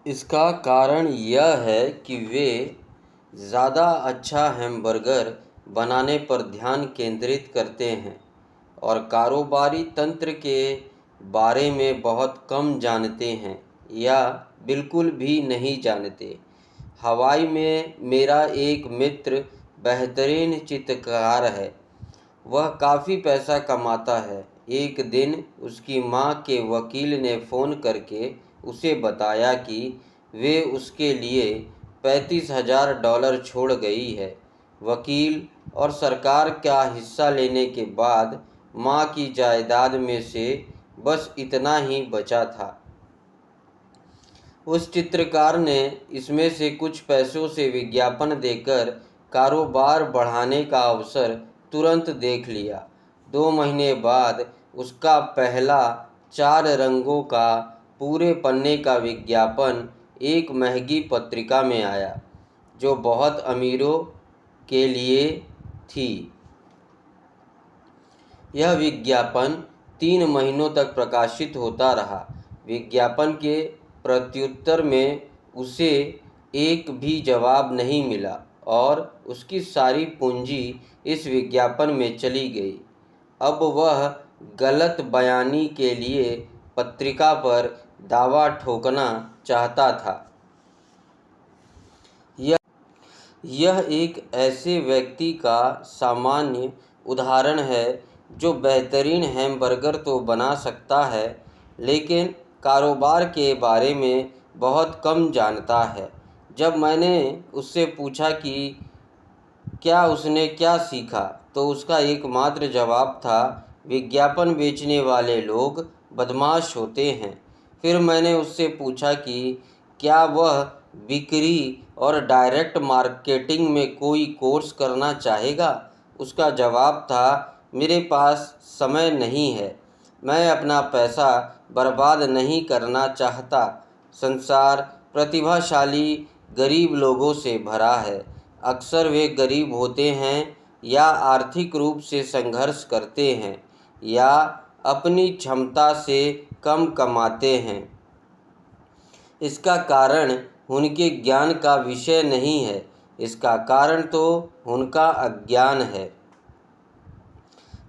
इसका कारण यह है कि वे ज़्यादा अच्छा हैमबर्गर बनाने पर ध्यान केंद्रित करते हैं और कारोबारी तंत्र के बारे में बहुत कम जानते हैं या बिल्कुल भी नहीं जानते। हवाई में मेरा एक मित्र बेहतरीन चित्रकार है। वह काफ़ी पैसा कमाता है। एक दिन उसकी माँ के वकील ने फ़ोन करके उसे बताया कि वे उसके लिए $35,000 छोड़ गई है। वकील और सरकार का हिस्सा लेने के बाद माँ की जायदाद में से बस इतना ही बचा था। उस चित्रकार ने इसमें से कुछ पैसों से विज्ञापन देकर कारोबार बढ़ाने का अवसर तुरंत देख लिया। 2 महीने बाद उसका पहला 4 रंगों का पूरे पन्ने का विज्ञापन एक महंगी पत्रिका में आया, जो बहुत अमीरों के लिए थी। यह विज्ञापन 3 महीनों तक प्रकाशित होता रहा। विज्ञापन के प्रत्युत्तर में उसे एक भी जवाब नहीं मिला और उसकी सारी पूंजी इस विज्ञापन में चली गई। अब वह गलत बयानी के लिए पत्रिका पर दावा ठोकना चाहता था। यह एक ऐसे व्यक्ति का सामान्य उदाहरण है जो बेहतरीन हैमबर्गर तो बना सकता है, लेकिन कारोबार के बारे में बहुत कम जानता है। जब मैंने उससे पूछा कि क्या उसने क्या सीखा, तो उसका एकमात्र जवाब था, विज्ञापन बेचने वाले लोग बदमाश होते हैं। फिर मैंने उससे पूछा कि क्या वह बिक्री और डायरेक्ट मार्केटिंग में कोई कोर्स करना चाहेगा। उसका जवाब था, मेरे पास समय नहीं है, मैं अपना पैसा बर्बाद नहीं करना चाहता। संसार प्रतिभाशाली गरीब लोगों से भरा है। अक्सर वे गरीब होते हैं या आर्थिक रूप से संघर्ष करते हैं या अपनी क्षमता से कम कमाते हैं। इसका कारण उनके ज्ञान का विषय नहीं है, इसका कारण तो उनका अज्ञान है।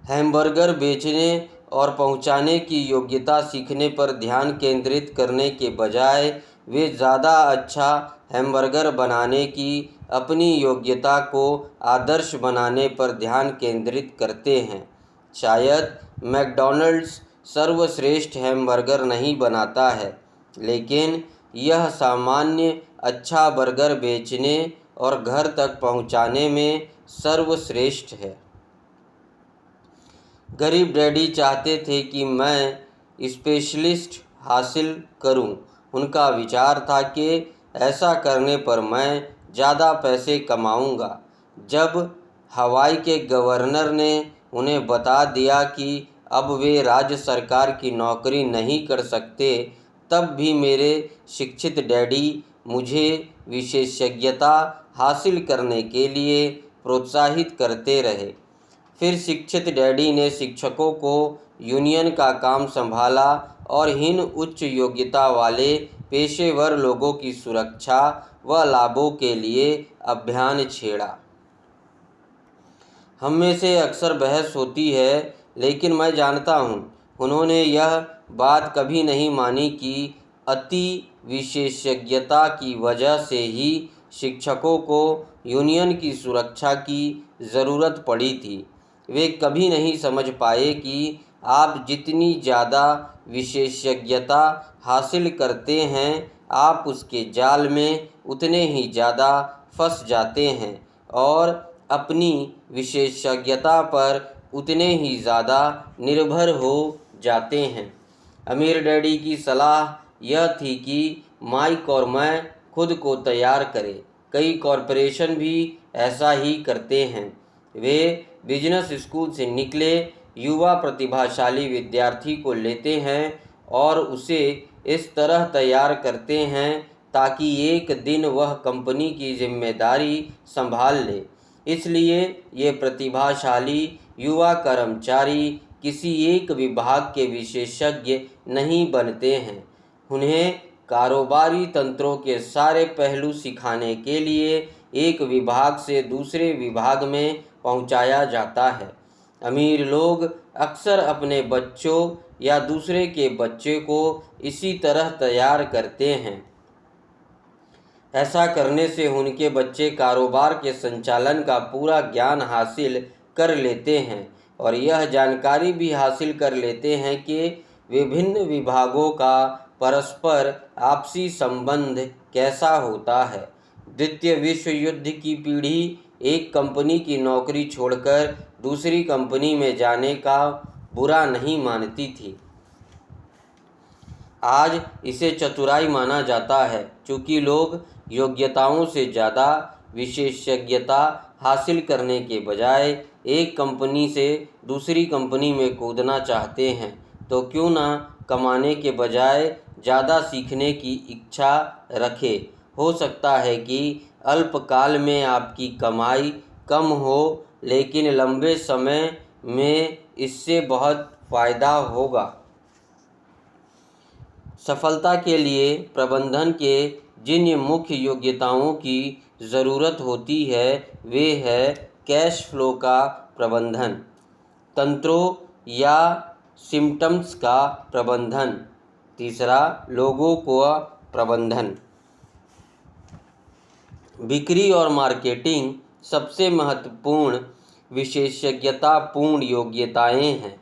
हैमबर्गर बेचने और पहुंचाने की योग्यता सीखने पर ध्यान केंद्रित करने के बजाय वे ज़्यादा अच्छा हैमबर्गर बनाने की अपनी योग्यता को आदर्श बनाने पर ध्यान केंद्रित करते हैं। शायद मैकडॉनल्ड्स सर्वश्रेष्ठ हैमबर्गर नहीं बनाता है, लेकिन यह सामान्य अच्छा बर्गर बेचने और घर तक पहुंचाने में सर्वश्रेष्ठ है। गरीब डैडी चाहते थे कि मैं स्पेशलिस्ट हासिल करूं। उनका विचार था कि ऐसा करने पर मैं ज़्यादा पैसे कमाऊंगा। जब हवाई के गवर्नर ने उन्हें बता दिया कि अब वे राज्य सरकार की नौकरी नहीं कर सकते, तब भी मेरे शिक्षित डैडी मुझे विशेषज्ञता हासिल करने के लिए प्रोत्साहित करते रहे। फिर शिक्षित डैडी ने शिक्षकों को यूनियन का काम संभाला और इन उच्च योग्यता वाले पेशेवर लोगों की सुरक्षा व लाभों के लिए अभियान छेड़ा। हम में से अक्सर बहस होती है, लेकिन मैं जानता हूँ उन्होंने यह बात कभी नहीं मानी कि अति विशेषज्ञता की वजह से ही शिक्षकों को यूनियन की सुरक्षा की ज़रूरत पड़ी थी। वे कभी नहीं समझ पाए कि आप जितनी ज़्यादा विशेषज्ञता हासिल करते हैं, आप उसके जाल में उतने ही ज़्यादा फंस जाते हैं और अपनी विशेषज्ञता पर उतने ही ज़्यादा निर्भर हो जाते हैं। अमीर डैडी की सलाह यह थी कि माइक और मैं खुद को तैयार करें। कई कॉरपोरेशन भी ऐसा ही करते हैं। वे बिजनेस स्कूल से निकले युवा प्रतिभाशाली विद्यार्थी को लेते हैं और उसे इस तरह तैयार करते हैं ताकि एक दिन वह कंपनी की जिम्मेदारी संभाल ले। इसलिए ये प्रतिभाशाली युवा कर्मचारी किसी एक विभाग के विशेषज्ञ नहीं बनते हैं, उन्हें कारोबारी तंत्रों के सारे पहलू सिखाने के लिए एक विभाग से दूसरे विभाग में पहुंचाया जाता है। अमीर लोग अक्सर अपने बच्चों या दूसरे के बच्चे को इसी तरह तैयार करते हैं। ऐसा करने से उनके बच्चे कारोबार के संचालन का पूरा ज्ञान हासिल कर लेते हैं और यह जानकारी भी हासिल कर लेते हैं कि विभिन्न विभागों का परस्पर आपसी संबंध कैसा होता है। द्वितीय विश्व युद्ध की पीढ़ी एक कंपनी की नौकरी छोड़कर दूसरी कंपनी में जाने का बुरा नहीं मानती थी। आज इसे चतुराई माना जाता है, क्योंकि लोग योग्यताओं से ज़्यादा विशेषज्ञता हासिल करने के बजाय एक कंपनी से दूसरी कंपनी में कूदना चाहते हैं। तो क्यों ना कमाने के बजाय ज़्यादा सीखने की इच्छा रखें। हो सकता है कि अल्पकाल में आपकी कमाई कम हो, लेकिन लंबे समय में इससे बहुत फ़ायदा होगा। सफलता के लिए प्रबंधन के जिन मुख्य योग्यताओं की ज़रूरत होती है वे है कैश फ्लो का प्रबंधन, तंत्रों या सिम्टम्स का प्रबंधन, तीसरा लोगों का प्रबंधन। बिक्री और मार्केटिंग सबसे महत्वपूर्ण विशेषज्ञतापूर्ण योग्यताएं हैं।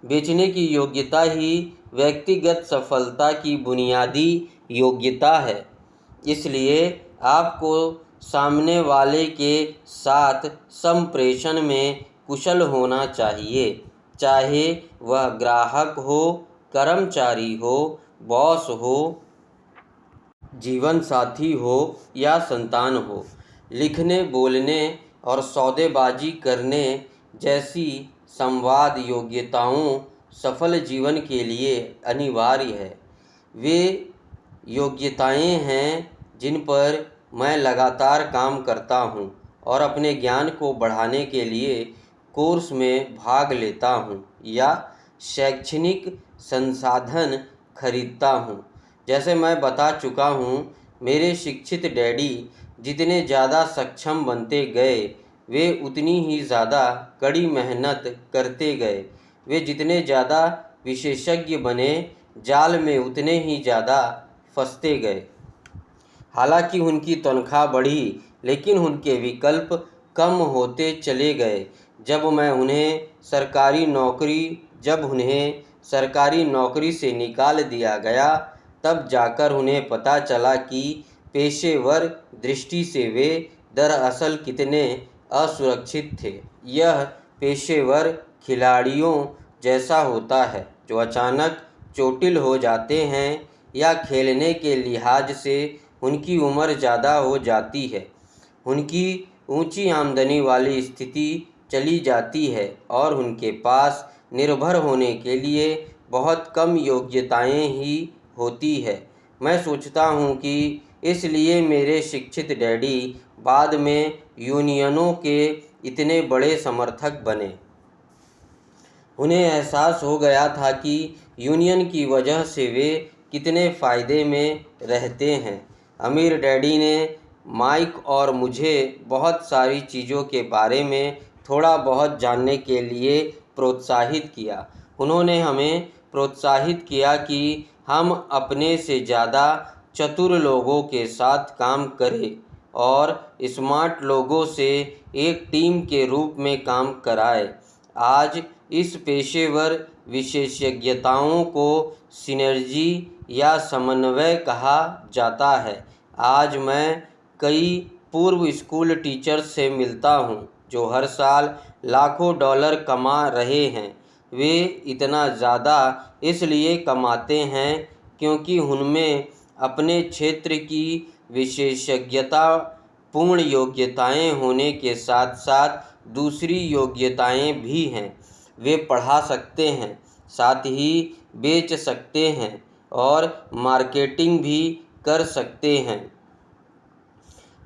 बेचने की योग्यता ही व्यक्तिगत सफलता की बुनियादी योग्यता है। इसलिए आपको सामने वाले के साथ संप्रेषण में कुशल होना चाहिए, चाहे वह ग्राहक हो, कर्मचारी हो, बॉस हो, जीवन साथी हो या संतान हो। लिखने, बोलने और सौदेबाजी करने जैसी संवाद योग्यताओं सफल जीवन के लिए अनिवार्य है। वे योग्यताएं हैं जिन पर मैं लगातार काम करता हूं और अपने ज्ञान को बढ़ाने के लिए कोर्स में भाग लेता हूं या शैक्षणिक संसाधन खरीदता हूं। जैसे मैं बता चुका हूं, मेरे शिक्षित डैडी जितने ज़्यादा सक्षम बनते गए वे उतनी ही ज़्यादा कड़ी मेहनत करते गए। वे जितने ज़्यादा विशेषज्ञ बने, जाल में उतने ही ज़्यादा फंसते गए। हालांकि उनकी तनख्वाह बढ़ी, लेकिन उनके विकल्प कम होते चले गए। जब उन्हें सरकारी नौकरी से निकाल दिया गया, तब जाकर उन्हें पता चला कि पेशेवर दृष्टि से वे दरअसल कितने असुरक्षित थे। यह पेशेवर खिलाड़ियों जैसा होता है जो अचानक चोटिल हो जाते हैं या खेलने के लिहाज से उनकी उम्र ज़्यादा हो जाती है, उनकी ऊंची आमदनी वाली स्थिति चली जाती है और उनके पास निर्भर होने के लिए बहुत कम योग्यताएं ही होती है। मैं सोचता हूं कि इसलिए मेरे शिक्षित डैडी बाद में यूनियनों के इतने बड़े समर्थक बने। उन्हें एहसास हो गया था कि यूनियन की वजह से वे कितने फ़ायदे में रहते हैं। अमीर डैडी ने माइक और मुझे बहुत सारी चीज़ों के बारे में थोड़ा बहुत जानने के लिए प्रोत्साहित किया। उन्होंने हमें प्रोत्साहित किया कि हम अपने से ज़्यादा चतुर लोगों के साथ काम करें और स्मार्ट लोगों से एक टीम के रूप में काम कराएं। आज इस पेशेवर विशेषज्ञताओं को सिनर्जी या समन्वय कहा जाता है। आज मैं कई पूर्व स्कूल टीचर्स से मिलता हूं जो हर साल लाखों डॉलर कमा रहे हैं। वे इतना ज़्यादा इसलिए कमाते हैं क्योंकि उनमें अपने क्षेत्र की विशेषज्ञता पूर्ण योग्यताएं होने के साथ साथ दूसरी योग्यताएं भी हैं। वे पढ़ा सकते हैं, साथ ही बेच सकते हैं और मार्केटिंग भी कर सकते हैं।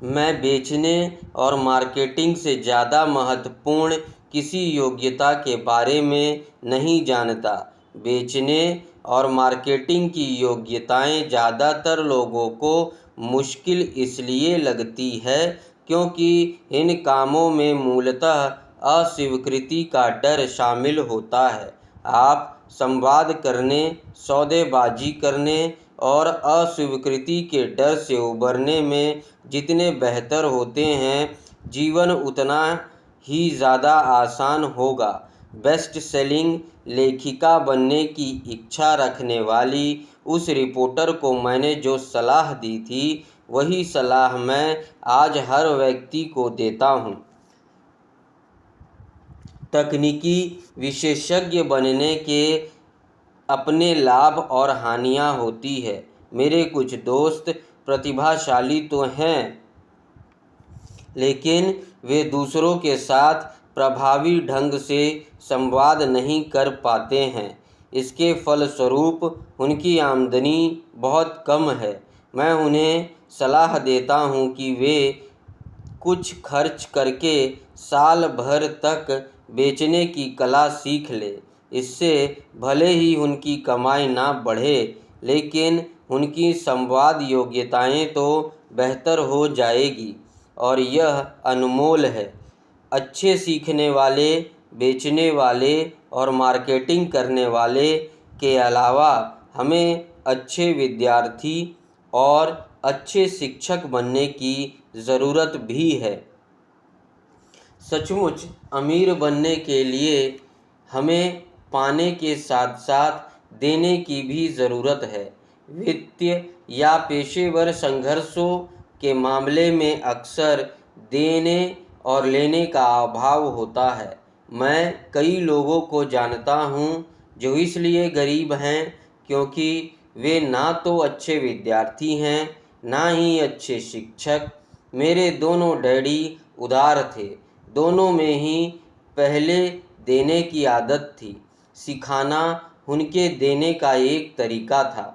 मैं बेचने और मार्केटिंग से ज़्यादा महत्वपूर्ण किसी योग्यता के बारे में नहीं जानता। बेचने और मार्केटिंग की योग्यताएं ज़्यादातर लोगों को मुश्किल इसलिए लगती है क्योंकि इन कामों में मूलतः अस्वीकृति का डर शामिल होता है। आप संवाद करने, सौदेबाजी करने और अस्वीकृति के डर से उबरने में जितने बेहतर होते हैं, जीवन उतना ही ज़्यादा आसान होगा। बेस्ट सेलिंग लेखिका बनने की इच्छा रखने वाली उस रिपोर्टर को मैंने जो सलाह दी थी, वही सलाह मैं आज हर व्यक्ति को देता हूँ। तकनीकी विशेषज्ञ बनने के अपने लाभ और हानियाँ होती है। मेरे कुछ दोस्त प्रतिभाशाली तो हैं, लेकिन वे दूसरों के साथ प्रभावी ढंग से संवाद नहीं कर पाते हैं। इसके फलस्वरूप उनकी आमदनी बहुत कम है। मैं उन्हें सलाह देता हूं कि वे कुछ खर्च करके साल भर तक बेचने की कला सीख ले। इससे भले ही उनकी कमाई ना बढ़े, लेकिन उनकी संवाद योग्यताएं तो बेहतर हो जाएगी और यह अनमोल है। अच्छे सीखने वाले, बेचने वाले और मार्केटिंग करने वाले के अलावा हमें अच्छे विद्यार्थी और अच्छे शिक्षक बनने की ज़रूरत भी है। सचमुच अमीर बनने के लिए हमें पाने के साथ साथ देने की भी ज़रूरत है। वित्तीय या पेशेवर संघर्षों के मामले में अक्सर देने और लेने का अभाव होता है। मैं कई लोगों को जानता हूँ जो इसलिए गरीब हैं क्योंकि वे ना तो अच्छे विद्यार्थी हैं, ना ही अच्छे शिक्षक। मेरे दोनों डैडी उदार थे। दोनों में ही पहले देने की आदत थी। सिखाना उनके देने का एक तरीका था।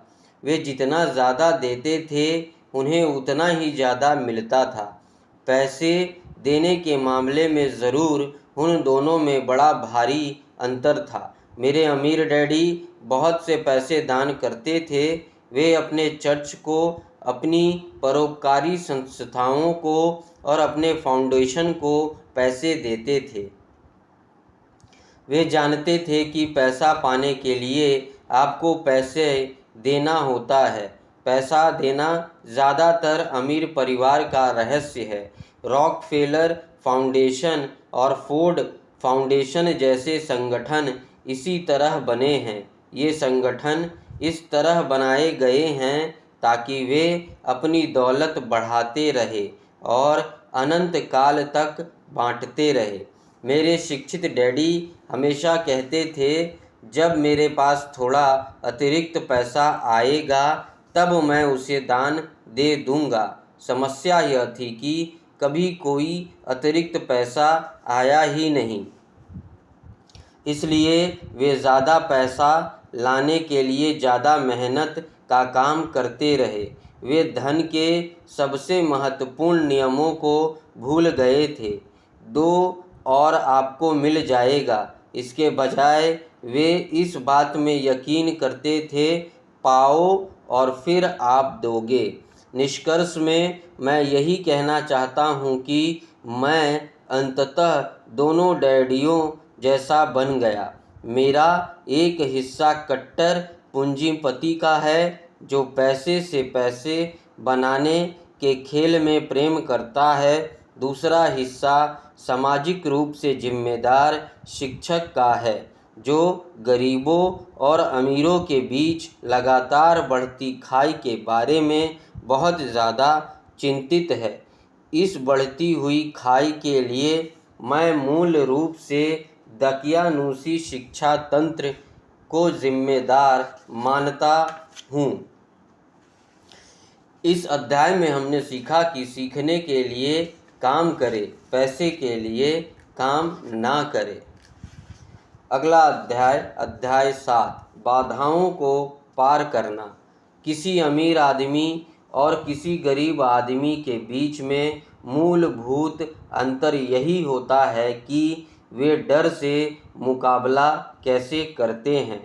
वे जितना ज़्यादा देते थे, उन्हें उतना ही ज़्यादा मिलता था। पैसे देने के मामले में ज़रूर उन दोनों में बड़ा भारी अंतर था। मेरे अमीर डैडी बहुत से पैसे दान करते थे। वे अपने चर्च को, अपनी परोपकारी संस्थाओं को और अपने फाउंडेशन को पैसे देते थे। वे जानते थे कि पैसा पाने के लिए आपको पैसे देना होता है। पैसा देना ज़्यादातर अमीर परिवार का रहस्य है। रॉकफेलर फाउंडेशन और फोर्ड फाउंडेशन जैसे संगठन इसी तरह बने हैं। ये संगठन इस तरह बनाए गए हैं ताकि वे अपनी दौलत बढ़ाते रहे और अनंत काल तक बांटते रहे। मेरे शिक्षित डैडी हमेशा कहते थे, जब मेरे पास थोड़ा अतिरिक्त पैसा आएगा तब मैं उसे दान दे दूंगा। समस्या यह थी कि कभी कोई अतिरिक्त पैसा आया ही नहीं, इसलिए वे ज़्यादा पैसा लाने के लिए ज़्यादा मेहनत का काम करते रहे। वे धन के सबसे महत्वपूर्ण नियमों को भूल गए थे। दो और आपको मिल जाएगा। इसके बजाय वे इस बात में यकीन करते थे, पाओ और फिर आप दोगे। निष्कर्ष में मैं यही कहना चाहता हूँ कि मैं अंततः दोनों डैडियों जैसा बन गया। मेरा एक हिस्सा कट्टर पूंजीपति का है जो पैसे से पैसे बनाने के खेल में प्रेम करता है। दूसरा हिस्सा सामाजिक रूप से जिम्मेदार शिक्षक का है जो गरीबों और अमीरों के बीच लगातार बढ़ती खाई के बारे में बहुत ज़्यादा चिंतित है। इस बढ़ती हुई खाई के लिए मैं मूल रूप से दकियानूसी शिक्षा तंत्र को जिम्मेदार मानता हूँ। इस अध्याय में हमने सीखा कि सीखने के लिए काम करें, पैसे के लिए काम ना करें। अगला अध्याय, अध्याय 7, बाधाओं को पार करना। किसी अमीर आदमी और किसी गरीब आदमी के बीच में मूलभूत अंतर यही होता है कि वे डर से मुकाबला कैसे करते हैं।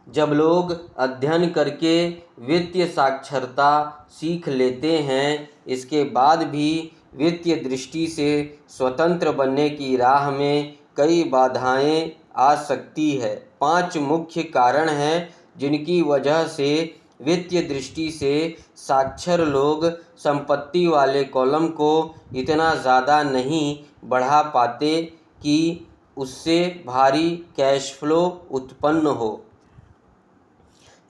जब लोग अध्ययन करके वित्तीय साक्षरता सीख लेते हैं, इसके बाद भी वित्तीय दृष्टि से स्वतंत्र बनने की राह में कई बाधाएं आ सकती है। 5 मुख्य कारण हैं जिनकी वजह से वित्तीय दृष्टि से साक्षर लोग संपत्ति वाले कॉलम को इतना ज़्यादा नहीं बढ़ा पाते कि उससे भारी कैश फ्लो उत्पन्न हो।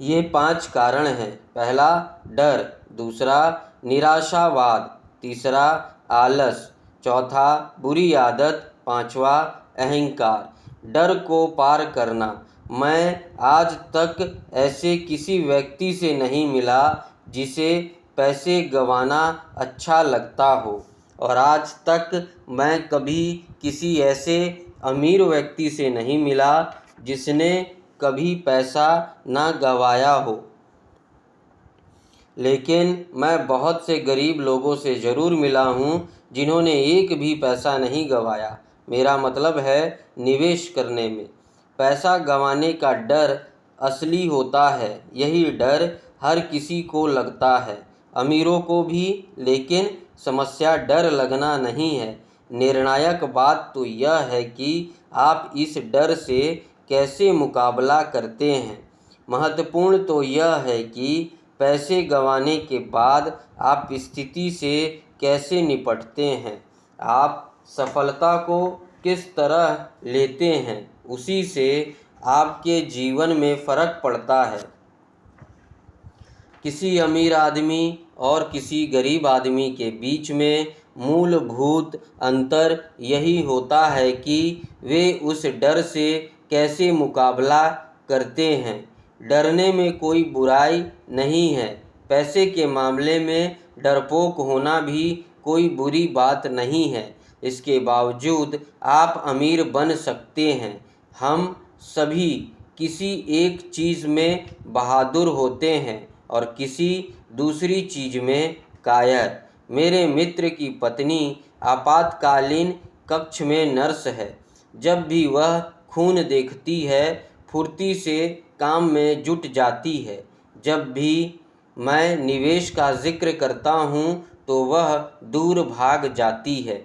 ये 5 कारण हैं। पहला, डर। दूसरा, निराशावाद। तीसरा, आलस। चौथा, बुरी आदत। पांचवा, अहंकार। डर को पार करना। मैं आज तक ऐसे किसी व्यक्ति से नहीं मिला जिसे पैसे गंवाना अच्छा लगता हो, और आज तक मैं कभी किसी ऐसे अमीर व्यक्ति से नहीं मिला जिसने कभी पैसा ना गंवाया हो। लेकिन मैं बहुत से गरीब लोगों से ज़रूर मिला हूँ जिन्होंने एक भी पैसा नहीं गंवाया। मेरा मतलब है निवेश करने में। पैसा गंवाने का डर असली होता है। यही डर हर किसी को लगता है, अमीरों को भी। लेकिन समस्या डर लगना नहीं है। निर्णायक बात तो यह है कि आप इस डर से कैसे मुकाबला करते हैं। महत्वपूर्ण तो यह है कि पैसे गंवाने के बाद आप स्थिति से कैसे निपटते हैं। आप सफलता को किस तरह लेते हैं, उसी से आपके जीवन में फ़र्क पड़ता है। किसी अमीर आदमी और किसी गरीब आदमी के बीच में मूलभूत अंतर यही होता है कि वे उस डर से कैसे मुकाबला करते हैं। डरने में कोई बुराई नहीं है। पैसे के मामले में डरपोक होना भी कोई बुरी बात नहीं है। इसके बावजूद आप अमीर बन सकते हैं। हम सभी किसी एक चीज़ में बहादुर होते हैं और किसी दूसरी चीज़ में कायर। मेरे मित्र की पत्नी आपातकालीन कक्ष में नर्स है। जब भी वह खून देखती है, फुर्ती से काम में जुट जाती है। जब भी मैं निवेश का जिक्र करता हूँ तो वह दूर भाग जाती है।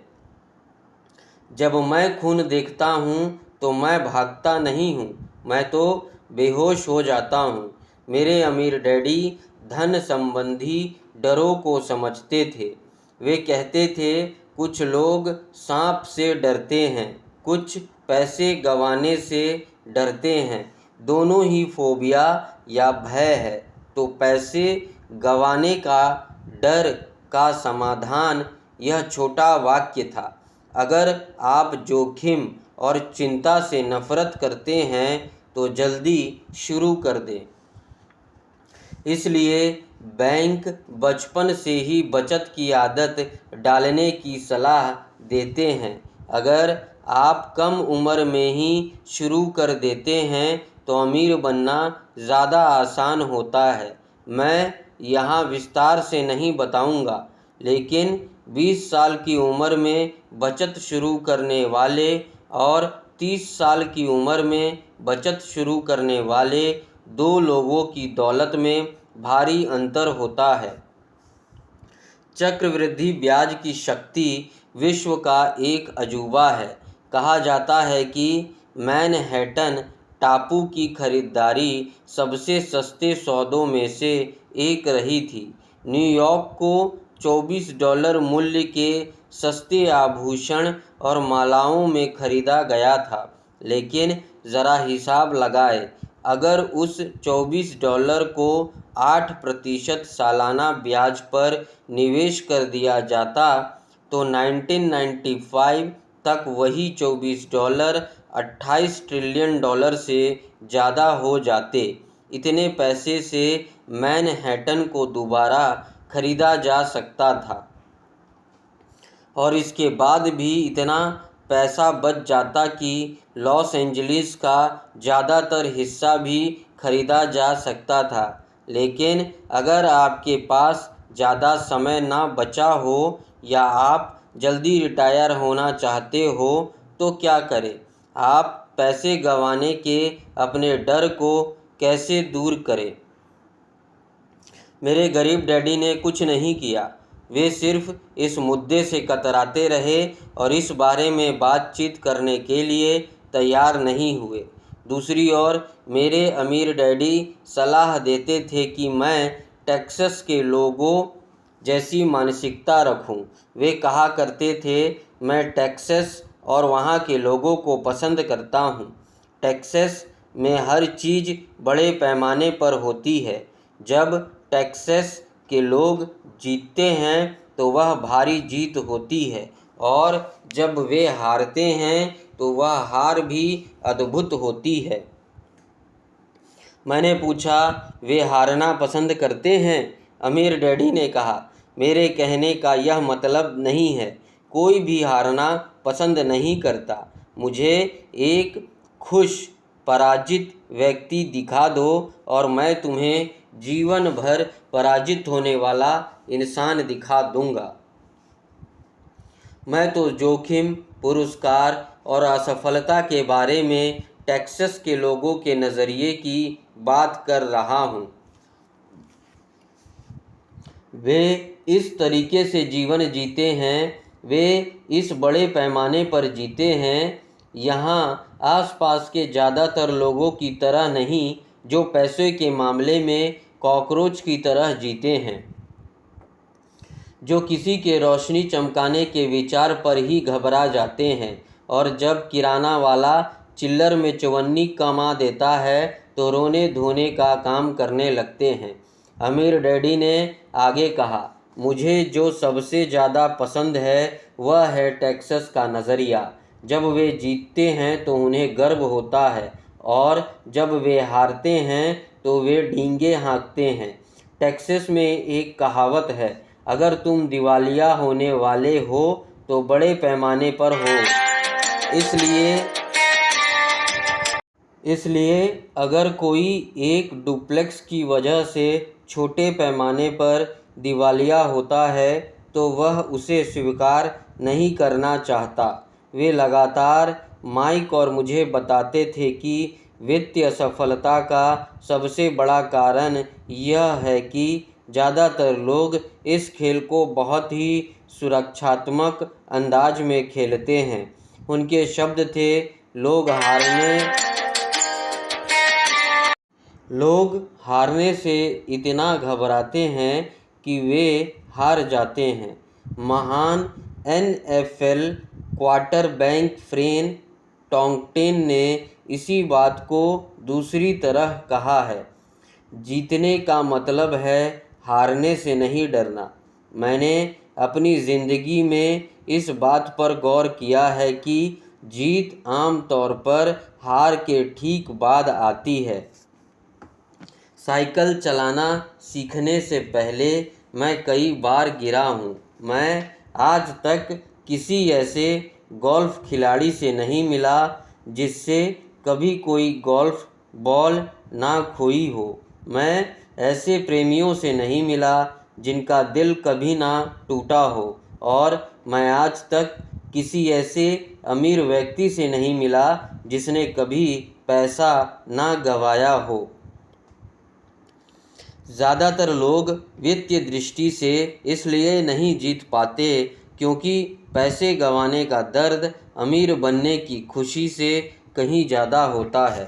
जब मैं खून देखता हूँ तो मैं भागता नहीं हूँ, मैं तो बेहोश हो जाता हूँ। मेरे अमीर डैडी धन संबंधी डरों को समझते थे। वे कहते थे, कुछ लोग सांप से डरते हैं, कुछ पैसे गंवाने से डरते हैं। दोनों ही फोबिया या भय है। तो पैसे गंवाने का डर का समाधान यह छोटा वाक्य था। अगर आप जोखिम और चिंता से नफरत करते हैं तो जल्दी शुरू कर दें। इसलिए बैंक बचपन से ही बचत की आदत डालने की सलाह देते हैं। अगर आप कम उम्र में ही शुरू कर देते हैं तो अमीर बनना ज़्यादा आसान होता है। मैं यहाँ विस्तार से नहीं बताऊँगा, लेकिन 20 साल की उम्र में बचत शुरू करने वाले और 30 साल की उम्र में बचत शुरू करने वाले 2 लोगों की दौलत में भारी अंतर होता है। चक्रवृद्धि ब्याज की शक्ति विश्व का एक अजूबा है। कहा जाता है कि मैनहट्टन टापू की खरीदारी सबसे सस्ते सौदों में से एक रही थी। न्यूयॉर्क को $24 मूल्य के सस्ते आभूषण और मालाओं में खरीदा गया था। लेकिन ज़रा हिसाब लगाएं, अगर उस $24 को 8% सालाना ब्याज पर निवेश कर दिया जाता तो 1995 तक वही $24 $28 ट्रिलियन से ज़्यादा हो जाते। इतने पैसे से मैनहट्टन को दोबारा खरीदा जा सकता था, और इसके बाद भी इतना पैसा बच जाता कि लॉस एंजलिस का ज़्यादातर हिस्सा भी खरीदा जा सकता था। लेकिन अगर आपके पास ज़्यादा समय ना बचा हो या आप जल्दी रिटायर होना चाहते हो तो क्या करें? आप पैसे गंवाने के अपने डर को कैसे दूर करें। मेरे गरीब डैडी ने कुछ नहीं किया। वे सिर्फ इस मुद्दे से कतराते रहे और इस बारे में बातचीत करने के लिए तैयार नहीं हुए। दूसरी ओर मेरे अमीर डैडी सलाह देते थे कि मैं टेक्सास के लोगों जैसी मानसिकता रखूं। वे कहा करते थे, मैं टेक्सास और वहाँ के लोगों को पसंद करता हूँ। टेक्सास में हर चीज़ बड़े पैमाने पर होती है। जब टेक्सास के लोग जीतते हैं तो वह भारी जीत होती है, और जब वे हारते हैं तो वह हार भी अद्भुत होती है। मैंने पूछा, वे हारना पसंद करते हैं? अमीर डैडी ने कहा, मेरे कहने का यह मतलब नहीं है। कोई भी हारना पसंद नहीं करता। मुझे एक खुश पराजित व्यक्ति दिखा दो और मैं तुम्हें जीवन भर पराजित होने वाला इंसान दिखा दूंगा। मैं तो जोखिम, पुरस्कार और असफलता के बारे में टेक्सास के लोगों के नज़रिए की बात कर रहा हूँ। वे इस तरीके से जीवन जीते हैं, वे इस बड़े पैमाने पर जीते हैं। यहाँ आसपास के ज़्यादातर लोगों की तरह नहीं, जो पैसे के मामले में कॉकरोच की तरह जीते हैं, जो किसी के रोशनी चमकाने के विचार पर ही घबरा जाते हैं, और जब किराना वाला चिल्लर में चवन्नी कमा देता है तो रोने धोने का काम करने लगते हैं। अमीर डैडी ने आगे कहा, मुझे जो सबसे ज़्यादा पसंद है वह है टेक्सास का नज़रिया। जब वे जीतते हैं तो उन्हें गर्व होता है, और जब वे हारते हैं तो वे डींगे हाँकते हैं। टेक्सास में एक कहावत है, अगर तुम दिवालिया होने वाले हो तो बड़े पैमाने पर हो। इसलिए अगर कोई एक डुप्लेक्स की वजह से छोटे पैमाने पर दिवालिया होता है तो वह उसे स्वीकार नहीं करना चाहता। वे लगातार माइक और मुझे बताते थे कि वित्तीय असफलता का सबसे बड़ा कारण यह है कि ज़्यादातर लोग इस खेल को बहुत ही सुरक्षात्मक अंदाज में खेलते हैं। उनके शब्द थे, लोग हारने से इतना घबराते हैं कि वे हार जाते हैं। महान NFL क्वार्टरबैक फ्रेन टॉन्कटेन ने इसी बात को दूसरी तरह कहा है, जीतने का मतलब है हारने से नहीं डरना। मैंने अपनी ज़िंदगी में इस बात पर गौर किया है कि जीत आम तौर पर हार के ठीक बाद आती है। साइकिल चलाना सीखने से पहले मैं कई बार गिरा हूँ। मैं आज तक किसी ऐसे गोल्फ खिलाड़ी से नहीं मिला जिससे कभी कोई गोल्फ बॉल ना खोई हो। मैं ऐसे प्रेमियों से नहीं मिला जिनका दिल कभी ना टूटा हो, और मैं आज तक किसी ऐसे अमीर व्यक्ति से नहीं मिला जिसने कभी पैसा ना गंवाया हो। ज़्यादातर लोग वित्तीय दृष्टि से इसलिए नहीं जीत पाते क्योंकि पैसे गंवाने का दर्द अमीर बनने की खुशी से कहीं ज़्यादा होता है।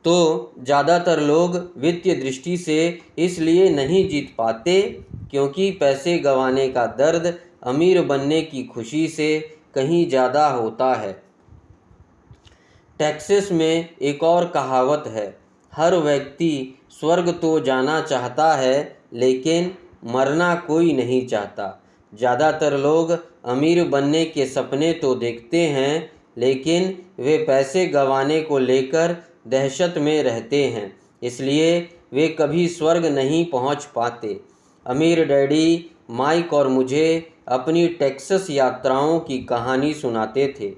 तो ज़्यादातर लोग वित्तीय दृष्टि से इसलिए नहीं जीत पाते क्योंकि पैसे गंवाने का दर्द अमीर बनने की खुशी से कहीं ज़्यादा होता है। टेक्सास में एक और कहावत है, हर व्यक्ति स्वर्ग तो जाना चाहता है लेकिन मरना कोई नहीं चाहता। ज़्यादातर लोग अमीर बनने के सपने तो देखते हैं लेकिन वे पैसे गंवाने को लेकर दहशत में रहते हैं, इसलिए वे कभी स्वर्ग नहीं पहुंच पाते। अमीर डैडी माइक और मुझे अपनी टेक्सास यात्राओं की कहानी सुनाते थे।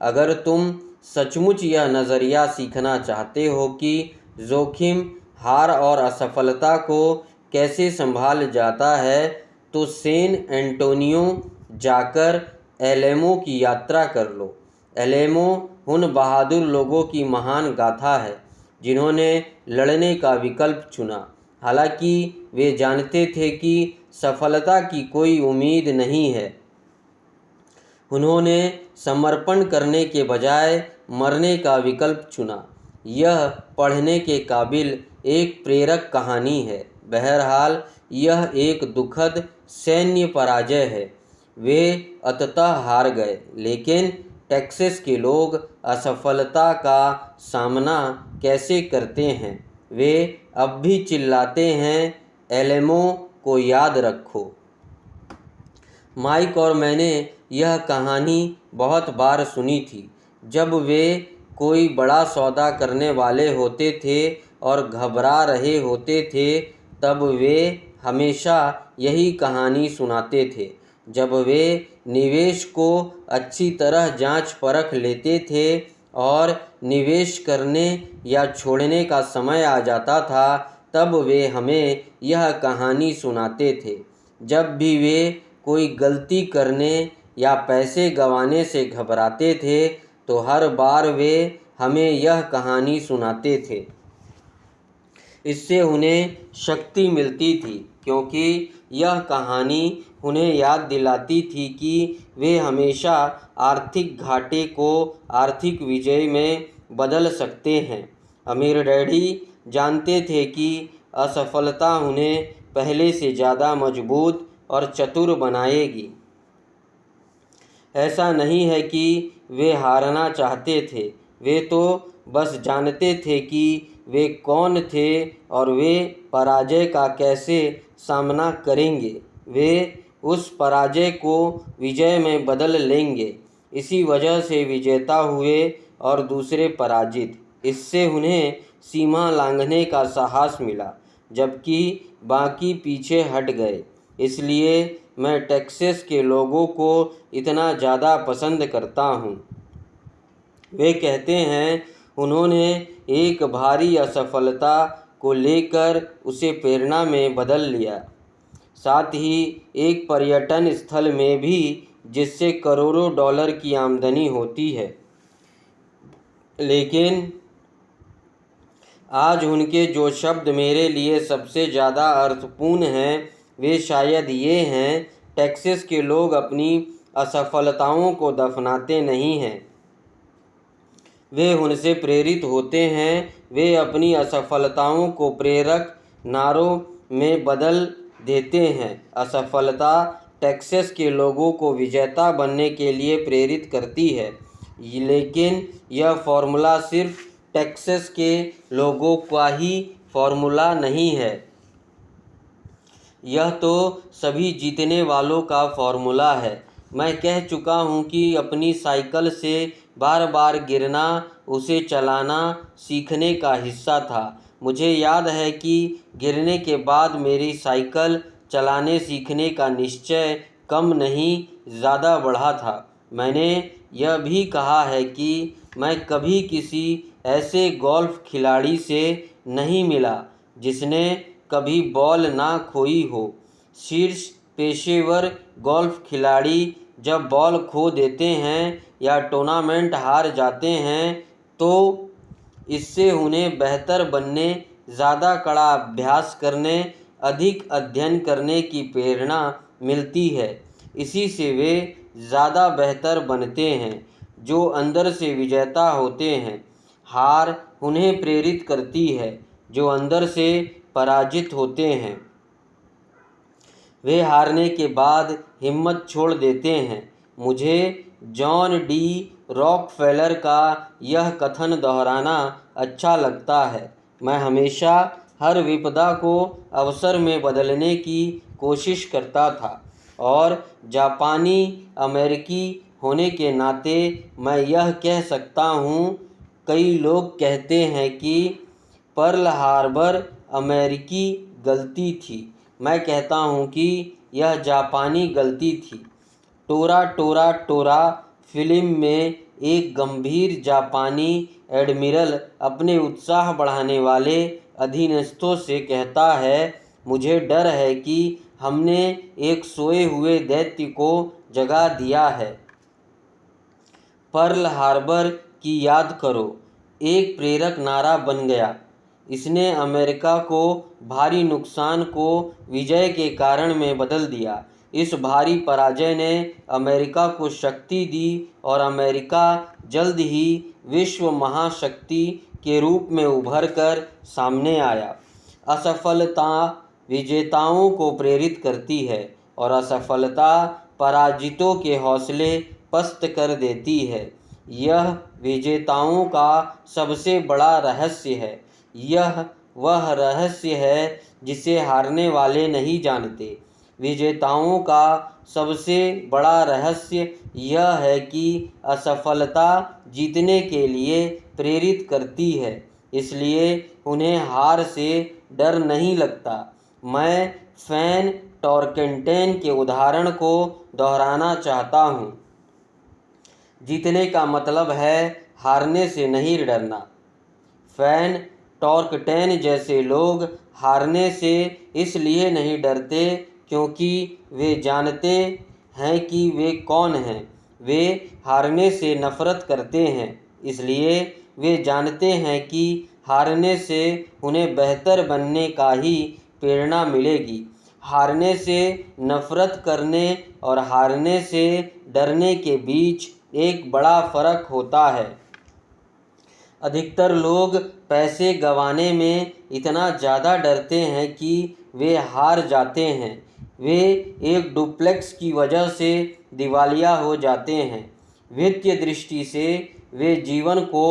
अगर तुम सचमुच यह नज़रिया सीखना चाहते हो कि जोखिम, हार और असफलता को कैसे संभाल जाता है, तो सैन एंटोनियो जाकर एलेमो की यात्रा कर लो। एलेमो उन बहादुर लोगों की महान गाथा है। जिन्होंने लड़ने का विकल्प चुना, हालांकि वे जानते थे कि सफलता की कोई उम्मीद नहीं है। उन्होंने समर्पण करने के बजाय मरने का विकल्प चुना। यह पढ़ने के काबिल एक प्रेरक कहानी है। बहरहाल, यह एक दुखद सैन्य पराजय है। वे अंततः हार गए, लेकिन टेक्सास के लोग असफलता का सामना कैसे करते हैं? वे अब भी चिल्लाते हैं, एलेमो को याद रखो। माइक और मैंने यह कहानी बहुत बार सुनी थी। जब वे कोई बड़ा सौदा करने वाले होते थे और घबरा रहे होते थे, तब वे हमेशा यही कहानी सुनाते थे। जब वे निवेश को अच्छी तरह जांच परख लेते थे और निवेश करने या छोड़ने का समय आ जाता था, तब वे हमें यह कहानी सुनाते थे। जब भी वे कोई गलती करने या पैसे गंवाने से घबराते थे, तो हर बार वे हमें यह कहानी सुनाते थे। इससे उन्हें शक्ति मिलती थी, क्योंकि यह कहानी उन्हें याद दिलाती थी कि वे हमेशा आर्थिक घाटे को आर्थिक विजय में बदल सकते हैं। अमीर डैडी जानते थे कि असफलता उन्हें पहले से ज़्यादा मजबूत और चतुर बनाएगी। ऐसा नहीं है कि वे हारना चाहते थे, वे तो बस जानते थे कि वे कौन थे और वे पराजय का कैसे सामना करेंगे। वे उस पराजय को विजय में बदल लेंगे। इसी वजह से विजेता हुए और दूसरे पराजित। इससे उन्हें सीमा लांघने का साहस मिला, जबकि बाकी पीछे हट गए। इसलिए मैं टेक्सास के लोगों को इतना ज़्यादा पसंद करता हूँ। वे कहते हैं, उन्होंने एक भारी असफलता को लेकर उसे प्रेरणा में बदल लिया, साथ ही एक पर्यटन स्थल में भी जिससे करोड़ों डॉलर की आमदनी होती है। लेकिन आज उनके जो शब्द मेरे लिए सबसे ज़्यादा अर्थपूर्ण हैं, वे शायद ये हैं, टेक्सास के लोग अपनी असफलताओं को दफनाते नहीं हैं, वे उनसे प्रेरित होते हैं। वे अपनी असफलताओं को प्रेरक नारों में बदल देते हैं। असफलता टेक्सास के लोगों को विजेता बनने के लिए प्रेरित करती है, लेकिन यह फॉर्मूला सिर्फ टेक्सास के लोगों का ही फॉर्मूला नहीं है, यह तो सभी जीतने वालों का फॉर्मूला है। मैं कह चुका हूँ कि अपनी साइकिल से बार बार गिरना उसे चलाना सीखने का हिस्सा था। मुझे याद है कि गिरने के बाद मेरी साइकिल चलाने सीखने का निश्चय कम नहीं ज़्यादा बढ़ा था। मैंने यह भी कहा है कि मैं कभी किसी ऐसे गोल्फ खिलाड़ी से नहीं मिला जिसने कभी बॉल ना खोई हो। शीर्ष पेशेवर गोल्फ खिलाड़ी जब बॉल खो देते हैं या टूर्नामेंट हार जाते हैं, तो इससे उन्हें बेहतर बनने, ज़्यादा कड़ा अभ्यास करने, अधिक अध्ययन करने की प्रेरणा मिलती है। इसी से वे ज़्यादा बेहतर बनते हैं। जो अंदर से विजेता होते हैं, हार उन्हें प्रेरित करती है। जो अंदर से पराजित होते हैं, वे हारने के बाद हिम्मत छोड़ देते हैं। मुझे जॉन डी रॉकफेलर का यह कथन दोहराना अच्छा लगता है, मैं हमेशा हर विपदा को अवसर में बदलने की कोशिश करता था। और जापानी अमेरिकी होने के नाते मैं यह कह सकता हूँ, कई लोग कहते हैं कि पर्ल हार्बर अमेरिकी गलती थी। मैं कहता हूँ कि यह जापानी गलती थी। टोरा टोरा टोरा फिल्म में एक गंभीर जापानी एडमिरल अपने उत्साह बढ़ाने वाले अधीनस्थों से कहता है, मुझे डर है कि हमने एक सोए हुए दैत्य को जगा दिया है। पर्ल हार्बर की याद करो। एक प्रेरक नारा बन गया। इसने अमेरिका को भारी नुकसान को विजय के कारण में बदल दिया। इस भारी पराजय ने अमेरिका को शक्ति दी और अमेरिका जल्द ही विश्व महाशक्ति के रूप में उभर कर सामने आया। असफलता विजेताओं को प्रेरित करती है और असफलता पराजितों के हौसले पस्त कर देती है। यह विजेताओं का सबसे बड़ा रहस्य है। यह वह रहस्य है जिसे हारने वाले नहीं जानते। विजेताओं का सबसे बड़ा रहस्य यह है कि असफलता जीतने के लिए प्रेरित करती है, इसलिए उन्हें हार से डर नहीं लगता। मैं फैन टॉर्केंटेन के उदाहरण को दोहराना चाहता हूँ। जीतने का मतलब है हारने से नहीं डरना। फैन टॉर्कटेन जैसे लोग हारने से इसलिए नहीं डरते क्योंकि वे जानते हैं कि वे कौन हैं। वे हारने से नफरत करते हैं, इसलिए वे जानते हैं कि हारने से उन्हें बेहतर बनने का ही प्रेरणा मिलेगी। हारने से नफरत करने और हारने से डरने के बीच एक बड़ा फर्क होता है। अधिकतर लोग पैसे गंवाने में इतना ज़्यादा डरते हैं कि वे हार जाते हैं। वे एक डुप्लेक्स की वजह से दिवालिया हो जाते हैं। वित्तीय दृष्टि से वे जीवन को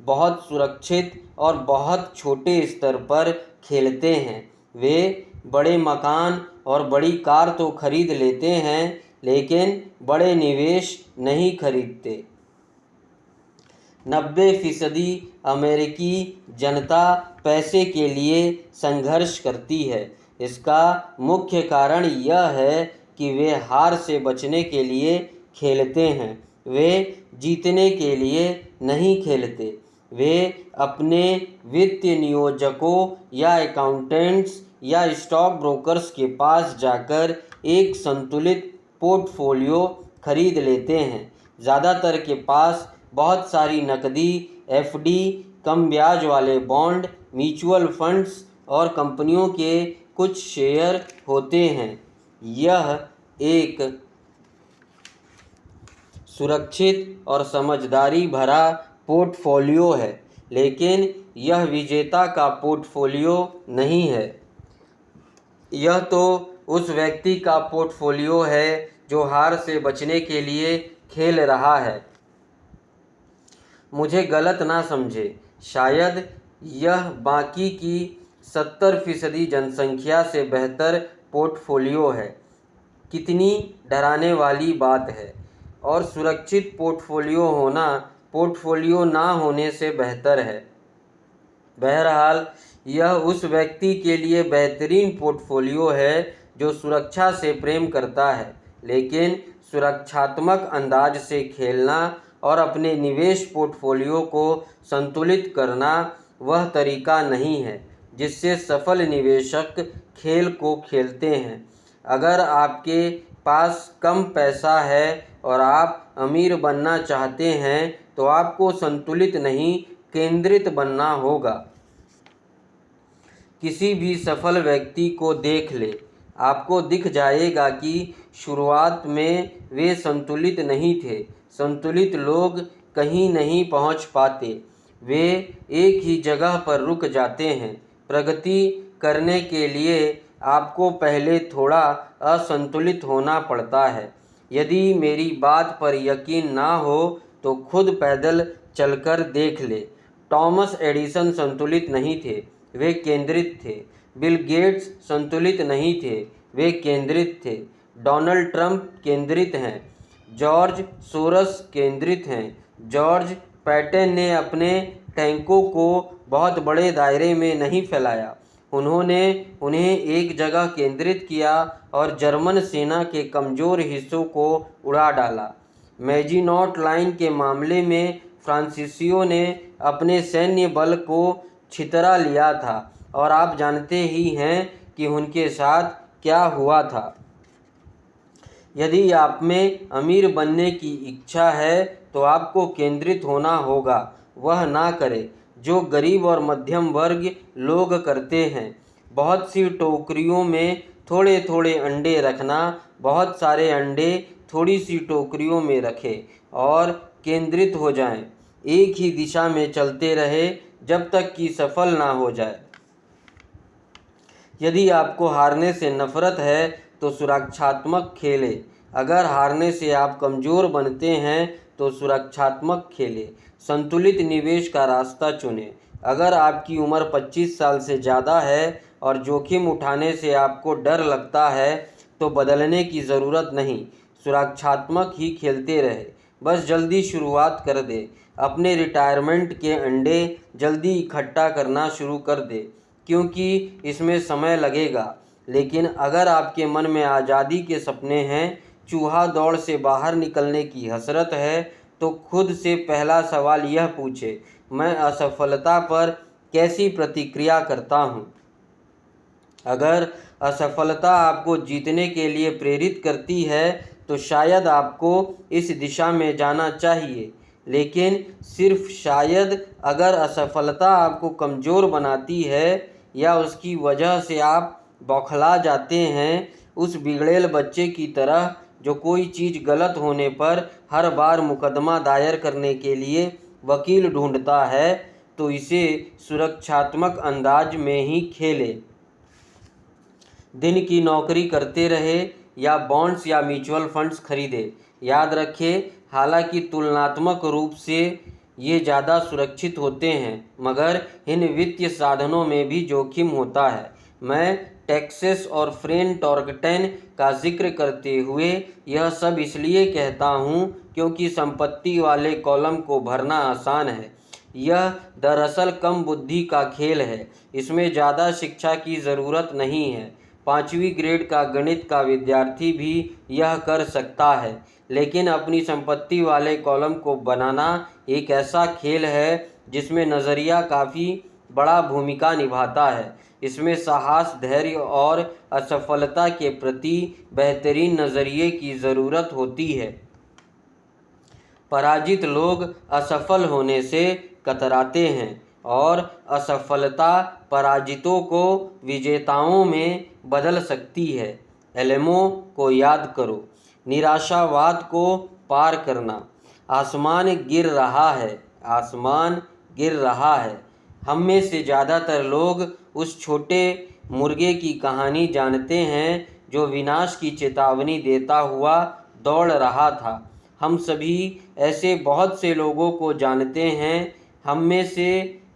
बहुत सुरक्षित और बहुत छोटे स्तर पर खेलते हैं। वे बड़े मकान और बड़ी कार तो खरीद लेते हैं, लेकिन बड़े निवेश नहीं खरीदते। 90% अमेरिकी जनता पैसे के लिए संघर्ष करती है। इसका मुख्य कारण यह है कि वे हार से बचने के लिए खेलते हैं। वे जीतने के लिए नहीं खेलते। वे अपने वित्तीय नियोजकों या अकाउंटेंट्स या स्टॉक ब्रोकर्स के पास जाकर एक संतुलित पोर्टफोलियो खरीद लेते हैं। ज़्यादातर के पास बहुत सारी नकदी, एफडी, कम ब्याज वाले बॉन्ड, म्यूचुअल फंड्स और कंपनियों के कुछ शेयर होते हैं। यह एक सुरक्षित और समझदारी भरा पोर्टफोलियो है, लेकिन यह विजेता का पोर्टफोलियो नहीं है। यह तो उस व्यक्ति का पोर्टफोलियो है जो हार से बचने के लिए खेल रहा है। मुझे गलत ना समझे, शायद यह बाकी की 70% जनसंख्या से बेहतर पोर्टफोलियो है। कितनी डराने वाली बात है। और सुरक्षित पोर्टफोलियो होना पोर्टफोलियो ना होने से बेहतर है। बहरहाल, यह उस व्यक्ति के लिए बेहतरीन पोर्टफोलियो है जो सुरक्षा से प्रेम करता है, लेकिन सुरक्षात्मक अंदाज से खेलना और अपने निवेश पोर्टफोलियो को संतुलित करना वह तरीका नहीं है जिससे सफल निवेशक खेल को खेलते हैं। अगर आपके पास कम पैसा है और आप अमीर बनना चाहते हैं तो आपको संतुलित नहीं, केंद्रित बनना होगा। किसी भी सफल व्यक्ति को देख ले, आपको दिख जाएगा कि शुरुआत में वे संतुलित नहीं थे। संतुलित लोग कहीं नहीं पहुंच पाते। वे एक ही जगह पर रुक जाते हैं। प्रगति करने के लिए आपको पहले थोड़ा असंतुलित होना पड़ता है। यदि मेरी बात पर यकीन ना हो तो खुद पैदल चलकर देख ले। टॉमस एडिसन संतुलित नहीं थे, वे केंद्रित थे। बिल गेट्स संतुलित नहीं थे, वे केंद्रित थे। डोनाल्ड ट्रंप केंद्रित हैं। जॉर्ज सोरस केंद्रित हैं। जॉर्ज पैटन ने अपने टैंकों को बहुत बड़े दायरे में नहीं फैलाया। उन्होंने उन्हें एक जगह केंद्रित किया और जर्मन सेना के कमज़ोर हिस्सों को उड़ा डाला। मैजिनॉट लाइन के मामले में फ्रांसीसियों ने अपने सैन्य बल को छितरा लिया था और आप जानते ही हैं कि उनके साथ क्या हुआ था। यदि आप में अमीर बनने की इच्छा है तो आपको केंद्रित होना होगा। वह ना करें। जो गरीब और मध्यम वर्ग लोग करते हैं। बहुत सी टोकरियों में थोड़े थोड़े अंडे रखना, बहुत सारे अंडे थोड़ी सी टोकरियों में रखें और केंद्रित हो जाएं। एक ही दिशा में चलते रहे जब तक कि सफल ना हो जाए। यदि आपको हारने से नफरत है तो सुरक्षात्मक खेलें। अगर हारने से आप कमज़ोर बनते हैं तो सुरक्षात्मक खेलें। संतुलित निवेश का रास्ता चुनें। अगर आपकी उम्र 25 साल से ज़्यादा है और जोखिम उठाने से आपको डर लगता है तो बदलने की ज़रूरत नहीं, सुरक्षात्मक ही खेलते रहे। बस जल्दी शुरुआत कर दे। अपने रिटायरमेंट के अंडे जल्दी इकट्ठा करना शुरू कर दे, क्योंकि इसमें समय लगेगा। लेकिन अगर आपके मन में आज़ादी के सपने हैं, चूहा दौड़ से बाहर निकलने की हसरत है, तो खुद से पहला सवाल यह पूछे, मैं असफलता पर कैसी प्रतिक्रिया करता हूँ। अगर असफलता आपको जीतने के लिए प्रेरित करती है तो शायद आपको इस दिशा में जाना चाहिए। लेकिन सिर्फ शायद, अगर असफलता आपको कमज़ोर बनाती है या उसकी वजह से आप बौखला जाते हैं, उस बिगड़ेल बच्चे की तरह जो कोई चीज़ गलत होने पर हर बार मुकदमा दायर करने के लिए वकील ढूंढता है, तो इसे सुरक्षात्मक अंदाज में ही खेले। दिन की नौकरी करते रहे या बॉन्ड्स या म्यूचुअल फंड्स खरीदे। याद रखें, हालांकि तुलनात्मक रूप से ये ज़्यादा सुरक्षित होते हैं, मगर इन वित्तीय साधनों में भी जोखिम होता है। मैं टेक्सेस और फ्रेन टॉर्कटन का जिक्र करते हुए यह सब इसलिए कहता हूँ क्योंकि संपत्ति वाले कॉलम को भरना आसान है। यह दरअसल कम बुद्धि का खेल है। इसमें ज़्यादा शिक्षा की ज़रूरत नहीं है। 5वीं ग्रेड का गणित का विद्यार्थी भी यह कर सकता है। लेकिन अपनी संपत्ति वाले कॉलम को बनाना एक ऐसा खेल है जिसमें नज़रिया काफ़ी बड़ा भूमिका निभाता है। इसमें साहस, धैर्य और असफलता के प्रति बेहतरीन नज़रिए की ज़रूरत होती है। पराजित लोग असफल होने से कतराते हैं और असफलता पराजितों को विजेताओं में बदल सकती है। एलेमो को याद करो। निराशावाद को पार करना। आसमान गिर रहा है, आसमान गिर रहा है। हम में से ज़्यादातर लोग उस छोटे मुर्गे की कहानी जानते हैं जो विनाश की चेतावनी देता हुआ दौड़ रहा था। हम सभी ऐसे बहुत से लोगों को जानते हैं। हम में से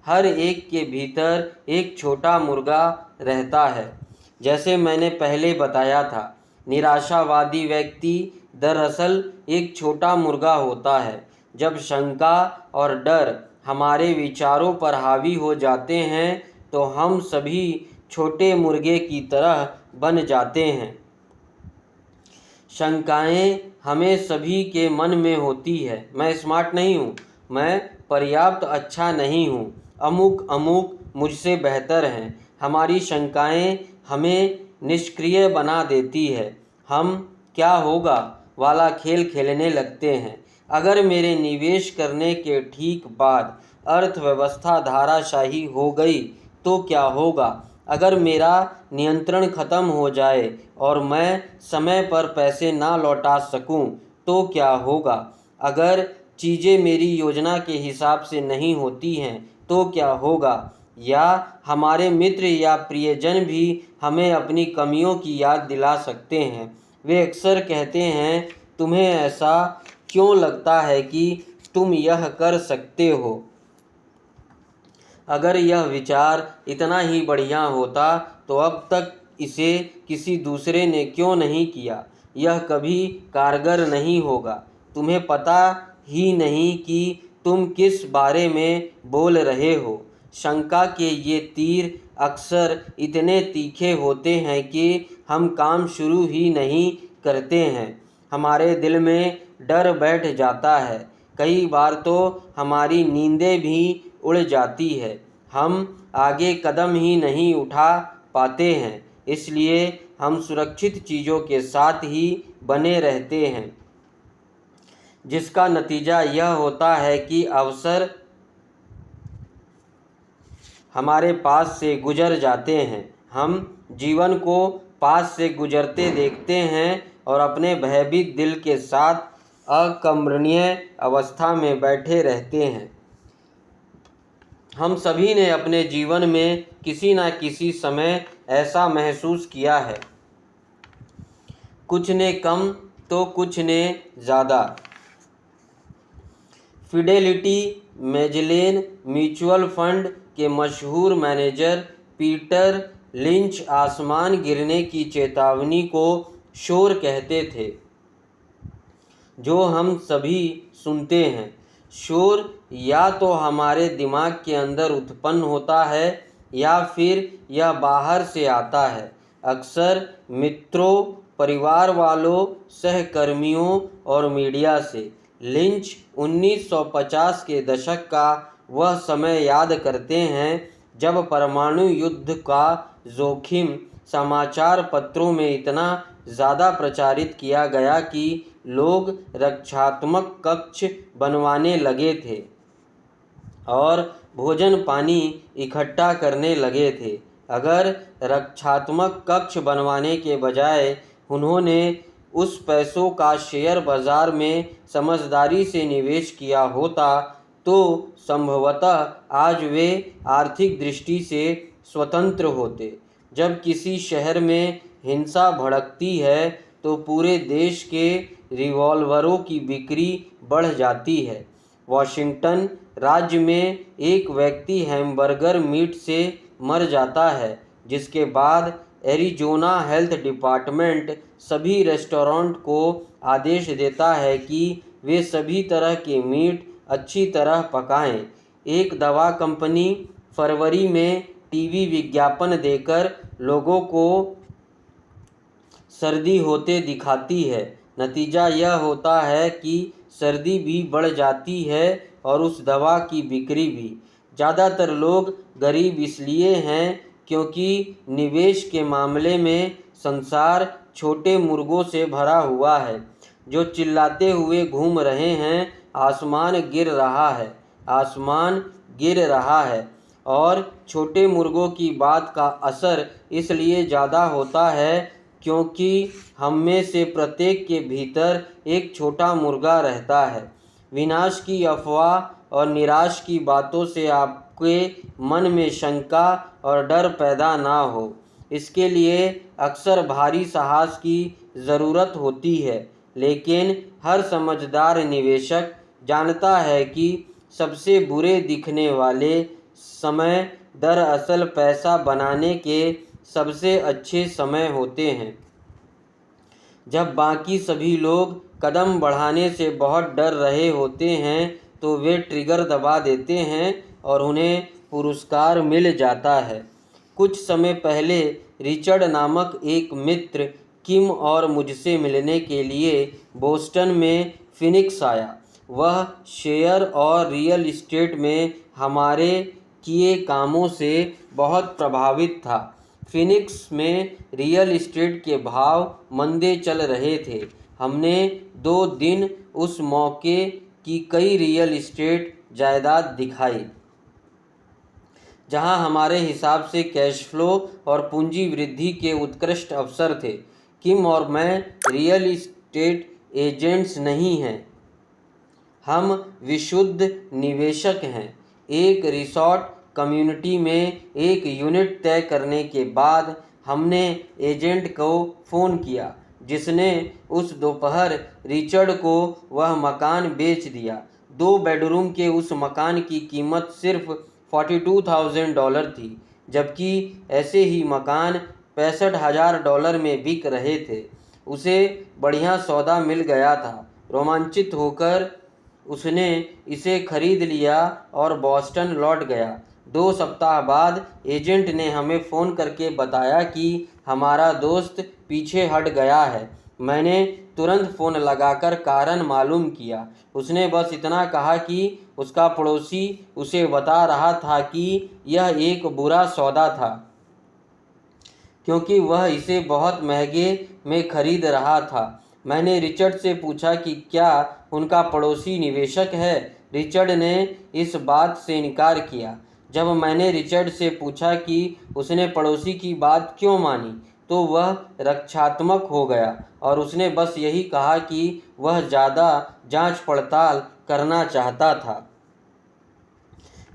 हर एक के भीतर एक छोटा मुर्गा रहता है। जैसे मैंने पहले बताया था, निराशावादी व्यक्ति दरअसल एक छोटा मुर्गा होता है। जब शंका और डर हमारे विचारों पर हावी हो जाते हैं तो हम सभी छोटे मुर्गे की तरह बन जाते हैं। शंकाएं हमें सभी के मन में होती है। मैं स्मार्ट नहीं हूँ, मैं पर्याप्त अच्छा नहीं हूँ, अमुक मुझसे बेहतर हैं। हमारी शंकाएं हमें निष्क्रिय बना देती है। हम क्या होगा वाला खेल खेलने लगते हैं। अगर मेरे निवेश करने के ठीक बाद अर्थव्यवस्था धाराशाही हो गई तो क्या होगा? अगर मेरा नियंत्रण खत्म हो जाए और मैं समय पर पैसे ना लौटा सकूं तो क्या होगा? अगर चीज़ें मेरी योजना के हिसाब से नहीं होती हैं तो क्या होगा? या हमारे मित्र या प्रियजन भी हमें अपनी कमियों की याद दिला सकते हैं। वे अक्सर कहते हैं, तुम्हें ऐसा क्यों लगता है कि तुम यह कर सकते हो? अगर यह विचार इतना ही बढ़िया होता तो अब तक इसे किसी दूसरे ने क्यों नहीं किया? यह कभी कारगर नहीं होगा। तुम्हें पता ही नहीं कि तुम किस बारे में बोल रहे हो। शंका के ये तीर अक्सर इतने तीखे होते हैं कि हम काम शुरू ही नहीं करते हैं। हमारे दिल में डर बैठ जाता है। कई बार तो हमारी नींदें भी उड़ जाती है। हम आगे कदम ही नहीं उठा पाते हैं। इसलिए हम सुरक्षित चीज़ों के साथ ही बने रहते हैं, जिसका नतीजा यह होता है कि अवसर हमारे पास से गुजर जाते हैं। हम जीवन को पास से गुजरते देखते हैं और अपने भयभीत दिल के साथ अकम्पनीय अवस्था में बैठे रहते हैं। हम सभी ने अपने जीवन में किसी न किसी समय ऐसा महसूस किया है, कुछ ने कम तो कुछ ने ज़्यादा। फिडेलिटी मैजेलेन म्यूचुअल फंड के मशहूर मैनेजर पीटर लिंच आसमान गिरने की चेतावनी को शोर कहते थे, जो हम सभी सुनते हैं। शोर या तो हमारे दिमाग के अंदर उत्पन्न होता है या फिर यह बाहर से आता है, अक्सर मित्रों, परिवार वालों, सहकर्मियों और मीडिया से। लिंच 1950 के दशक का वह समय याद करते हैं जब परमाणु युद्ध का जोखिम समाचार पत्रों में इतना ज़्यादा प्रचारित किया गया कि लोग रक्षात्मक कक्ष बनवाने लगे थे और भोजन पानी इकट्ठा करने लगे थे। अगर रक्षात्मक कक्ष बनवाने के बजाय उन्होंने उस पैसों का शेयर बाजार में समझदारी से निवेश किया होता तो संभवतः आज वे आर्थिक दृष्टि से स्वतंत्र होते। जब किसी शहर में हिंसा भड़कती है तो पूरे देश के रिवॉल्वरों की बिक्री बढ़ जाती है। वॉशिंगटन राज्य में एक व्यक्ति हैमबर्गर मीट से मर जाता है, जिसके बाद एरिज़ोना हेल्थ डिपार्टमेंट सभी रेस्टोरेंट को आदेश देता है कि वे सभी तरह के मीट अच्छी तरह पकाएं। एक दवा कंपनी फरवरी में टीवी विज्ञापन देकर लोगों को सर्दी होते दिखाती है। नतीजा यह होता है कि सर्दी भी बढ़ जाती है और उस दवा की बिक्री भी। ज़्यादातर लोग गरीब इसलिए हैं क्योंकि निवेश के मामले में संसार छोटे मुर्गों से भरा हुआ है जो चिल्लाते हुए घूम रहे हैं, आसमान गिर रहा है, आसमान गिर रहा है। और छोटे मुर्गों की बात का असर इसलिए ज़्यादा होता है क्योंकि हम में से प्रत्येक के भीतर एक छोटा मुर्गा रहता है। विनाश की अफवाह और निराश की बातों से आपके मन में शंका और डर पैदा ना हो, इसके लिए अक्सर भारी साहस की ज़रूरत होती है। लेकिन हर समझदार निवेशक जानता है कि सबसे बुरे दिखने वाले समय दरअसल पैसा बनाने के सबसे अच्छे समय होते हैं। जब बाकी सभी लोग कदम बढ़ाने से बहुत डर रहे होते हैं तो वे ट्रिगर दबा देते हैं और उन्हें पुरस्कार मिल जाता है। कुछ समय पहले रिचर्ड नामक एक मित्र किम और मुझसे मिलने के लिए बोस्टन में फिनिक्स आया। वह शेयर और रियल एस्टेट में हमारे किए कामों से बहुत प्रभावित था। फिनिक्स में रियल एस्टेट के भाव मंदे चल रहे थे। हमने 2 दिन उस मौके की कई रियल एस्टेट जायदाद दिखाई जहां हमारे हिसाब से कैश फ्लो और पूंजी वृद्धि के उत्कृष्ट अवसर थे। किम और मैं रियल एस्टेट एजेंट्स नहीं हैं, हम विशुद्ध निवेशक हैं। एक रिसॉर्ट कम्युनिटी में एक यूनिट तय करने के बाद हमने एजेंट को फ़ोन किया, जिसने उस दोपहर रिचर्ड को वह मकान बेच दिया। 2 बेडरूम के उस मकान की कीमत सिर्फ $42,000 थी, जबकि ऐसे ही मकान $65,000 में बिक रहे थे। उसे बढ़िया सौदा मिल गया था। रोमांचित होकर उसने इसे खरीद लिया और बॉस्टन लौट गया। 2 सप्ताह बाद एजेंट ने हमें फ़ोन करके बताया कि हमारा दोस्त पीछे हट गया है। मैंने तुरंत फ़ोन लगाकर कारण मालूम किया। उसने बस इतना कहा कि उसका पड़ोसी उसे बता रहा था कि यह एक बुरा सौदा था, क्योंकि वह इसे बहुत महंगे में खरीद रहा था। मैंने रिचर्ड से पूछा कि क्या उनका पड़ोसी निवेशक है। रिचर्ड ने इस बात से इनकार किया। जब मैंने रिचर्ड से पूछा कि उसने पड़ोसी की बात क्यों मानी तो वह रक्षात्मक हो गया और उसने बस यही कहा कि वह ज़्यादा जांच पड़ताल करना चाहता था।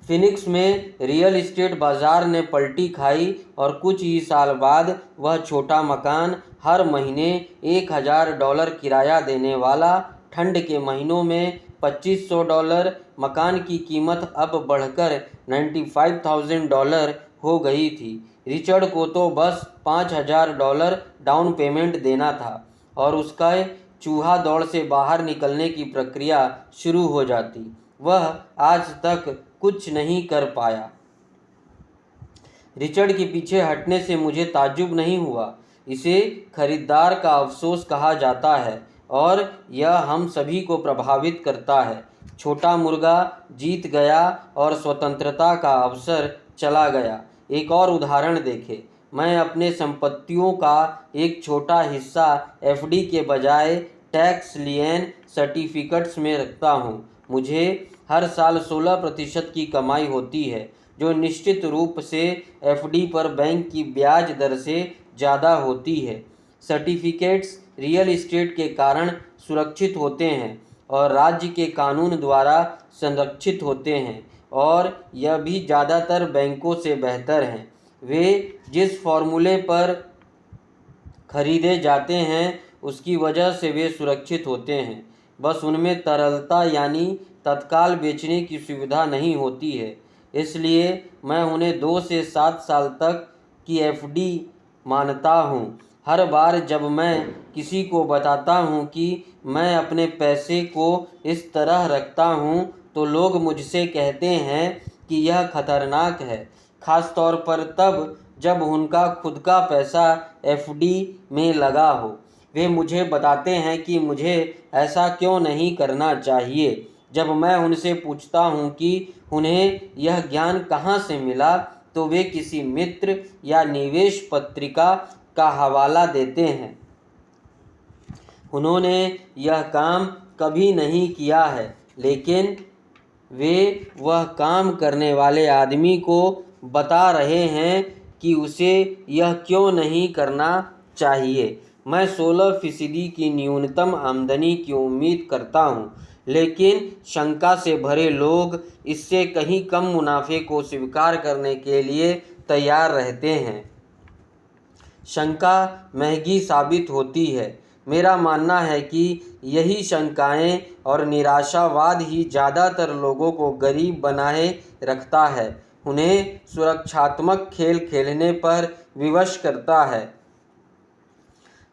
फिनिक्स में रियल एस्टेट बाजार ने पलटी खाई और कुछ ही साल बाद वह छोटा मकान, हर महीने $1000 किराया देने वाला, ठंड के महीनों में $2500, मकान की कीमत अब बढ़कर $95,000 हो गई थी। रिचर्ड को तो बस $5000 डाउन पेमेंट देना था और उसका चूहा दौड़ से बाहर निकलने की प्रक्रिया शुरू हो जाती। वह आज तक कुछ नहीं कर पाया। रिचर्ड के पीछे हटने से मुझे ताज्जुब नहीं हुआ। इसे खरीदार का अफसोस कहा जाता है और यह हम सभी को प्रभावित करता है। छोटा मुर्गा जीत गया और स्वतंत्रता का अवसर चला गया। एक और उदाहरण देखें। मैं अपने संपत्तियों का एक छोटा हिस्सा एफडी के बजाय टैक्स लियन सर्टिफिकेट्स में रखता हूँ। मुझे हर साल 16% की कमाई होती है, जो निश्चित रूप से एफडी पर बैंक की ब्याज दर से ज़्यादा होती है। सर्टिफिकेट्स रियल एस्टेट के कारण सुरक्षित होते हैं और राज्य के कानून द्वारा संरक्षित होते हैं, और यह भी ज़्यादातर बैंकों से बेहतर हैं। वे जिस फॉर्मूले पर खरीदे जाते हैं उसकी वजह से वे सुरक्षित होते हैं, बस उनमें तरलता यानी तत्काल बेचने की सुविधा नहीं होती है। इसलिए मैं उन्हें 2 से 7 साल तक की एफडी मानता हूँ। हर बार जब मैं किसी को बताता हूँ कि मैं अपने पैसे को इस तरह रखता हूँ तो लोग मुझसे कहते हैं कि यह खतरनाक है, खास तौर पर तब जब उनका खुद का पैसा एफडी में लगा हो। वे मुझे बताते हैं कि मुझे ऐसा क्यों नहीं करना चाहिए। जब मैं उनसे पूछता हूँ कि उन्हें यह ज्ञान कहाँ से मिला तो वे किसी मित्र या निवेश पत्रिका का हवाला देते हैं। उन्होंने यह काम कभी नहीं किया है, लेकिन वे वह काम करने वाले आदमी को बता रहे हैं कि उसे यह क्यों नहीं करना चाहिए। मैं 16% की न्यूनतम आमदनी की उम्मीद करता हूँ, लेकिन शंका से भरे लोग इससे कहीं कम मुनाफे को स्वीकार करने के लिए तैयार रहते हैं। शंका महंगी साबित होती है। मेरा मानना है कि यही शंकाएं और निराशावाद ही ज़्यादातर लोगों को गरीब बनाए रखता है, उन्हें सुरक्षात्मक खेल खेलने पर विवश करता है।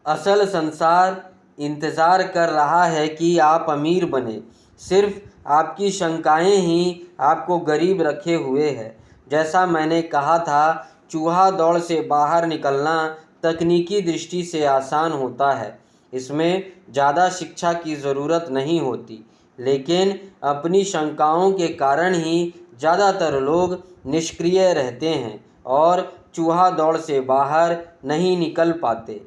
असल संसार इंतज़ार कर रहा है कि आप अमीर बने। सिर्फ आपकी शंकाएं ही आपको गरीब रखे हुए है। जैसा मैंने कहा था, चूहा दौड़ से बाहर निकलना तकनीकी दृष्टि से आसान होता है। इसमें ज़्यादा शिक्षा की ज़रूरत नहीं होती, लेकिन अपनी शंकाओं के कारण ही ज़्यादातर लोग निष्क्रिय रहते हैं और चूहा दौड़ से बाहर नहीं निकल पाते।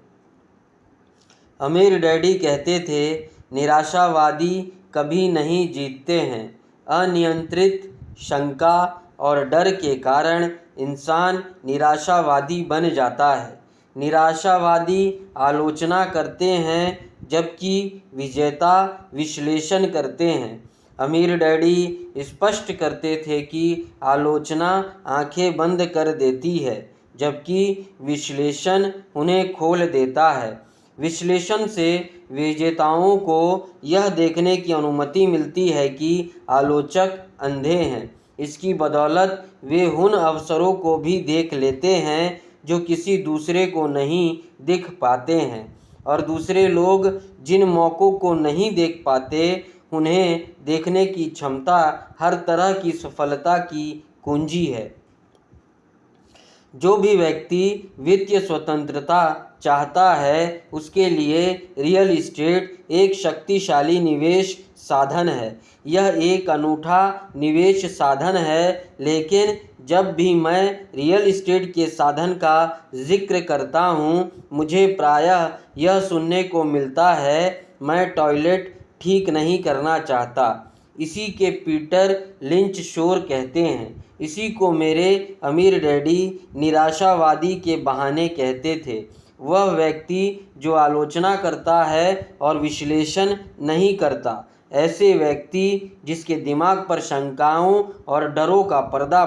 अमीर डैडी कहते थे, निराशावादी कभी नहीं जीतते हैं। अनियंत्रित शंका और डर के कारण इंसान निराशावादी बन जाता है। निराशावादी आलोचना करते हैं जबकि विजेता विश्लेषण करते हैं। अमीर डैडी स्पष्ट करते थे कि आलोचना आंखें बंद कर देती है, जबकि विश्लेषण उन्हें खोल देता है। विश्लेषण से विजेताओं को यह देखने की अनुमति मिलती है कि आलोचक अंधे हैं। इसकी बदौलत वे उन अवसरों को भी देख लेते हैं जो किसी दूसरे को नहीं दिख पाते हैं, और दूसरे लोग जिन मौक़ों को नहीं देख पाते उन्हें देखने की क्षमता हर तरह की सफलता की कुंजी है। जो भी व्यक्ति वित्तीय स्वतंत्रता चाहता है उसके लिए रियल एस्टेट एक शक्तिशाली निवेश साधन है। यह एक अनूठा निवेश साधन है, लेकिन जब भी मैं रियल एस्टेट के साधन का जिक्र करता हूँ मुझे प्रायः यह सुनने को मिलता है, मैं टॉयलेट ठीक नहीं करना चाहता। इसी के पीटर लिंच शोर कहते हैं। इसी को मेरे अमीर डैडी निराशावादी के बहाने कहते थे। वह व्यक्ति जो आलोचना करता है और विश्लेषण नहीं करता, ऐसे व्यक्ति जिसके दिमाग पर शंकाओं और डरों का पर्दा